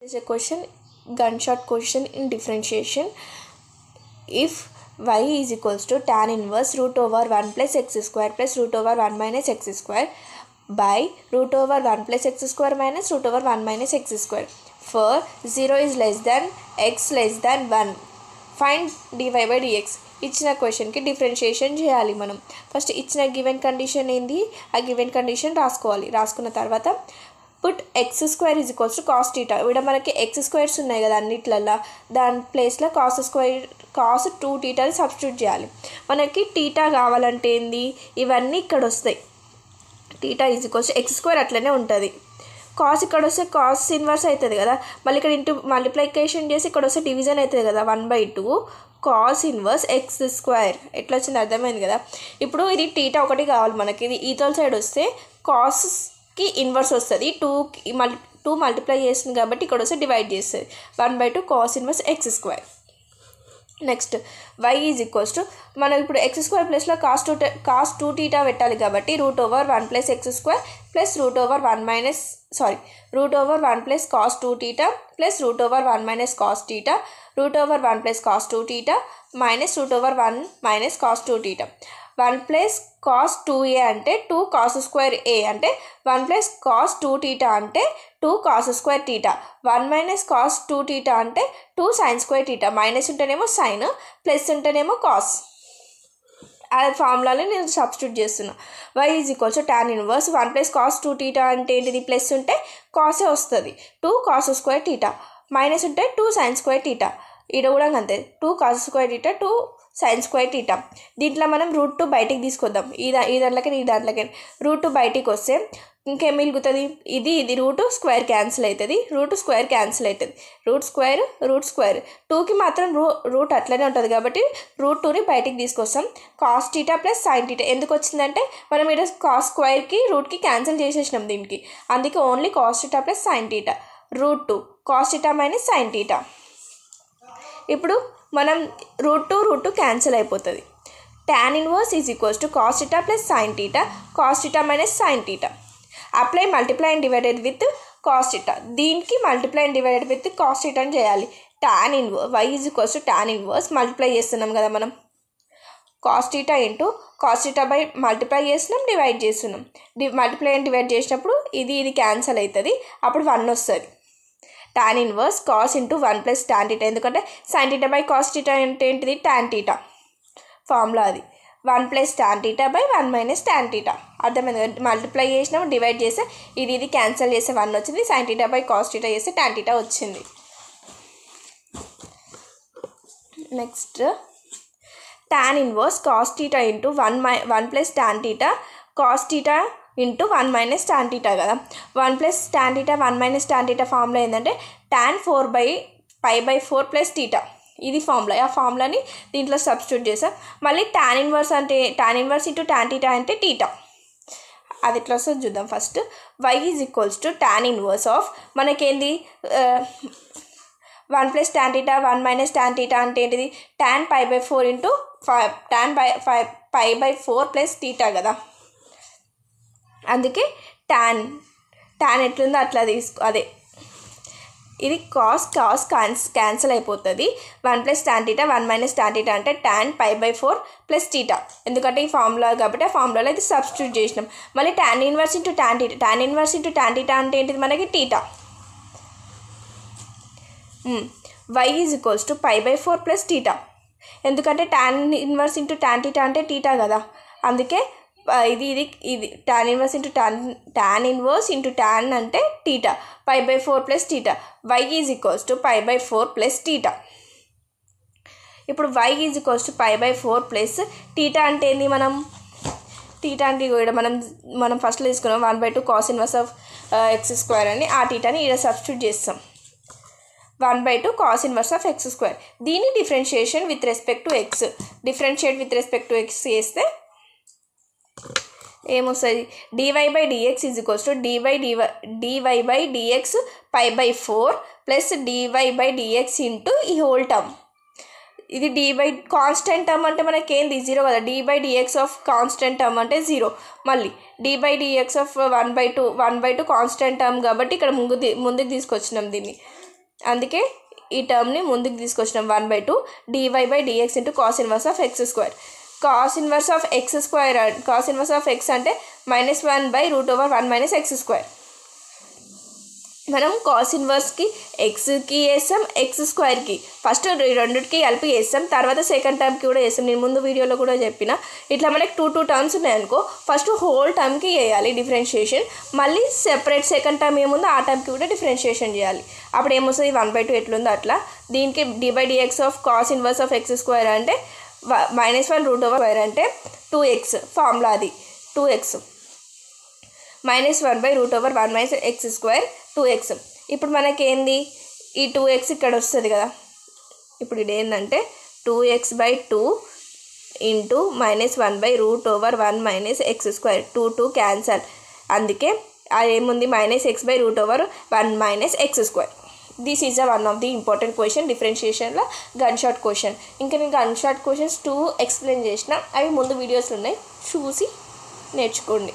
This is a question, gunshot question in differentiation. If y is equals to tan inverse root over 1 plus x square plus root over 1 minus x square by root over 1 plus x square minus root over 1 minus x square. For 0 is less than x less than 1. Find dy by dx. ఇచ్చిన క్వశ్చన్కి differentiation చేయాలి. మనం first ఇచ్చిన given condition ఏంది, ఆ given condition రాసుకోవాలి. రాసుకున్న తర్వాత put X square is equals to cos theta. ఇక్కడ మనకి ఎక్స్ స్క్వేర్స్ ఉన్నాయి కదా అన్నిట్లల్లో, దాని ప్లేస్లో కాస్ స్క్వేర్ కాస్ 2 టీటాని సబ్స్టిట్యూట్ చేయాలి. మనకి టీటా కావాలంటే ఏంది, ఇవన్నీ ఇక్కడ వస్తాయి. Theta is equals X square అట్లనే ఉంటుంది. కాస్ ఇక్కడ వస్తే కాస్ ఇన్వర్స్ అవుతుంది కదా, మళ్ళీ ఇక్కడ ఇంటూ మల్టిప్లికేషన్ చేసి ఇక్కడ వస్తే డివిజన్ అవుతుంది కదా, 1/2 కాస్ ఇన్వర్స్ ఎక్స్ స్క్వేర్. ఎట్లా వచ్చింది అర్థమైంది కదా. ఇప్పుడు ఇది టీటా ఒకటి కావాలి మనకి. ఇది ఈతల సైడ్ వస్తే కాస్కి ఇన్వర్స్ వస్తుంది, 2 మల్టిప్లై చేస్తుంది కాబట్టి ఇక్కడ వస్తే డివైడ్ చేస్తుంది, 1/2 cos inverse X square. Next y is equals to మనం ఇప్పుడు ఎక్స్ స్క్వేర్ ప్లస్లో కాస్ 2 టీటా పెట్టాలి కాబట్టి root over 1 plus X square plus root over 1 plus cos 2 theta plus root over 1 minus cos theta root over 1 plus cos 2 theta minus root over 1 minus cos 2 theta. 1 plus cos 2a అంటే 2 cos square a అంటే 1 plus cos 2 theta అంటే 2 cos square theta. 1 minus cos 2 theta అంటే 2 sine square theta. Minus ఉంటేనేమో sign, plus ఉంటేనేమో cos. ఆ ఫార్ములాలో నేను substitute చేస్తున్నా. y is equals to tan inverse 1 plus cos 2 theta అంటే ఏంటిది, ప్లస్ ఉంటే కాసే వస్తుంది, 2 కాస్ స్క్వేర్ టీటా. మైనస్ ఉంటే 2 సైన్ స్క్వేర్ టీటా. ఇక్కడ కూడా అంతే, 2 cos square theta 2 sine square theta. దీంట్లో మనం రూట్ 2 బయటికి తీసుకొద్దాం. ఈ దాంట్లోకి రూట్ 2 బయటికి వస్తే ఇంకేం మిగులుతుంది, ఇది రూట్ స్క్వేర్ క్యాన్సిల్ అవుతుంది, రూట్ స్క్వేర్ 2కి మాత్రం రూట్ అట్లనే ఉంటుంది కాబట్టి రూట్ 2ని బయటికి తీసుకొస్తాం. Cos theta plus sine theta ఎందుకు వచ్చిందంటే మనం ఇక్కడ కాస్ స్క్వేర్కి రూట్కి క్యాన్సిల్ చేసేసినాం దీనికి, అందుకే only cos theta plus sine theta root 2 cos theta minus sine theta. ఇప్పుడు మనం రూట్ 2 క్యాన్సిల్ అయిపోతుంది. tan inverse is equals to cos theta plus sine theta cos theta minus sine theta. Apply multiply and divided with cos theta. దీనికి multiply and divided with cos theta అని చేయాలి. tan inverse y is equals to tan inverse multiply చేస్తున్నాం కదా మనం, cos theta into cos theta by multiply చేస్తున్నాం, divide చేస్తున్నాం. Multiply and divide చేసినప్పుడు ఇది క్యాన్సిల్ అవుతుంది, అప్పుడు 1 వస్తుంది. tan inverse cos into 1 plus tan theta, ఎందుకంటే sine theta by cos theta అంటే ఏంటిది tan టీటా ఫార్ములా, అది 1 plus tan theta by 1 minus tan theta. అర్థమైంది కదా. మల్టిప్లై చేసినాము, డివైడ్ చేస్తే ఇది క్యాన్సిల్ చేస్తే 1 వచ్చింది, sign theta by cos theta చేస్తే tan టీటా వచ్చింది. Next tan inverse cos theta into 1 plus tan theta cos theta into 1 minus tan theta కదా. 1 plus tan theta 1 minus tan theta formula ఏంటంటే tan 4/π/4 plus theta. ఇది formula. ఆ ఫార్ములాని దీంట్లో substitute చేసాం. మళ్ళీ tan inverse into tan theta అంటే theta. అది ఎట్లా వస్తుంది చూద్దాం. First y is equals to tan inverse of మనకేంది 1 plus tan theta 1 minus tan theta అంటే ఏంటిది tan π/4 into tan π/4 plus theta కదా. అందుకే tan ఎట్లుందో అట్లా అదే ఇది కాస్ క్యాన్సిల్ అయిపోతుంది. 1 plus tan theta 1 minus tan theta అంటే tan π/4 ప్లస్ టీటా, ఎందుకంటే ఈ ఫార్ములా కాబట్టి ఆ ఫార్ములాలో ఇది సబ్స్టిట్యూట్ చేసినాం. మళ్ళీ tan inverse into tan theta అంటే ఏంటిది మనకి theta. y is equals to π/4 plus theta, ఎందుకంటే tan inverse into tan theta అంటే టీటా కదా. అందుకే ఇది tan ఇన్వర్స్ ఇంటూ tan అంటే theta, π/4 plus theta. y is equals to π/4 plus theta. ఇప్పుడు y is equals to π/4 plus theta అంటే ఏంది, theta అంటే ఇక్కడ మనం ఫస్ట్లో తీసుకున్నాం 1/2 cos inverse of x square అని, ఆ టీటాని ఇక్కడ సబ్స్టిట్యూట్ చేస్తాం, 1/2 cos inverse of x square. దీన్ని differentiate with respect to x చేస్తే ఏమొస్తుంది, dy/dx is equals to dy/dx π/4 plus dy/dx into ఈ హోల్ టర్మ్. ఇది కాన్స్టెంట్ టర్మ్ అంటే మనకేంది 0 కదా, d/dx ఆఫ్ కాన్స్టెంట్ టర్మ్ అంటే 0. మళ్ళీ d/dx ఆఫ్ 1/2 కాన్స్టెంట్ టర్మ్ కాబట్టి ఇక్కడ ముందుకు తీసుకొచ్చినాం దీన్ని. అందుకే ఈ టర్మ్ని ముందుకు తీసుకొచ్చినాం 1/2 dy/dx into cos inverse of x square. Cos inverse of x square, cos inverse of X అంటే -1/√1 - ఎక్స్ స్క్వేర్. మనం కాస్ ఇన్వర్స్కి ఎక్స్కి వేస్తాం, ఎక్స్ స్క్వేర్కి ఫస్ట్ రెండుకి కలిపి వేస్తాం, తర్వాత సెకండ్ టర్మ్కి కూడా వేస్తాం. నేను ముందు వీడియోలో కూడా చెప్పిన ఇట్లా మనకి టూ టర్మ్స్ ఉన్నాయనుకో ఫస్ట్ హోల్ టర్మ్కి వేయాలి డిఫరెన్షియేషన్, మళ్ళీ సెపరేట్ సెకండ్ టర్మ్ ఏముందో ఆ టర్మ్కి కూడా డిఫరెన్షియేషన్ చేయాలి. అప్పుడు ఏమొస్తుంది 1/2 ఎట్లుందో అట్లా. దీనికి d/dx of cos inverse of x square అంటే -1√2 అంటే 2x ఫార్ములా, అది 2x -1/√1 - ఎక్స్ స్క్వేర్ 2x. ఇప్పుడు మనకేంది ఈ 2x ఇక్కడ వస్తుంది కదా, ఇప్పుడు ఇది ఏంటంటే 2x/2 into -1/√1 - x square, 2 cancel. అందుకే అది ఏముంది -x/√1 - x square. This is one of the important question డిఫరెన్షియేషన్లో గన్ షాట్ క్వశ్చన్. ఇంకా నేను గన్ షాట్ క్వశ్చన్స్ 2 ఎక్స్ప్లెయిన్ చేసిన, అవి ముందు వీడియోస్లో ఉన్నాయి, చూసి నేర్చుకోండి.